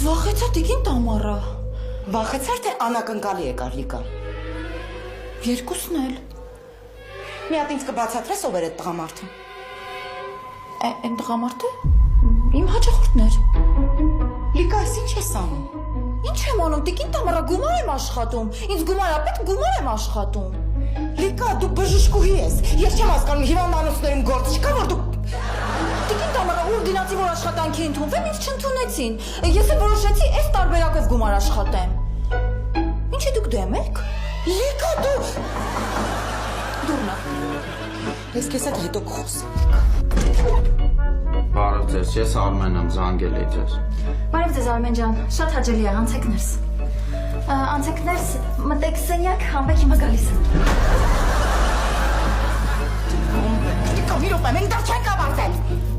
Վախեցա տիկին Տամարա։ Վախեցար, թե անակնկալի եկար Լիկա։ Երկուսն էլ։ Մի հատ ինձ կբացատրես ով էր այդ տղամարդը։ Այն տղամարդը իմ հաճախորդն էր։ Լիկա, ես ինչ ես անում։ Ինչ եմ անում, տիկին Տամարա, գումար եմ աշխատում։ Ինձ գումար ապետ, գումար եմ աշխատում։ Լիկա, դու բժշկուհի ես։ Ես չեմ հասկանում հիվանդանոցներում գործ չկա, որ դու Տիկին Տամարա, ուր դինացի, որ աշխատանքի ընդունվեմ, ինձ չընդունեցին։ Ես էլ որոշեցի այս տարբերակով գումար աշխատեմ։ Ինչի դուք դեմ եք։ Լիկա, դու Դուրնա։ Ես քեզ հետ հետո կխոսեմ։ Բարև ձեզ, ես Արմեն եմ, զանգել էի ձեզ։ Բարև ձեզ Արմեն ջան, շատ հաճելի է, անցեք ներս։ Անցեք ներս, մտեք սենյակ, համբեք հիմա գալիս եմ։ Լիկա, մի րոպե, մենք դեռ չենք ավարտել։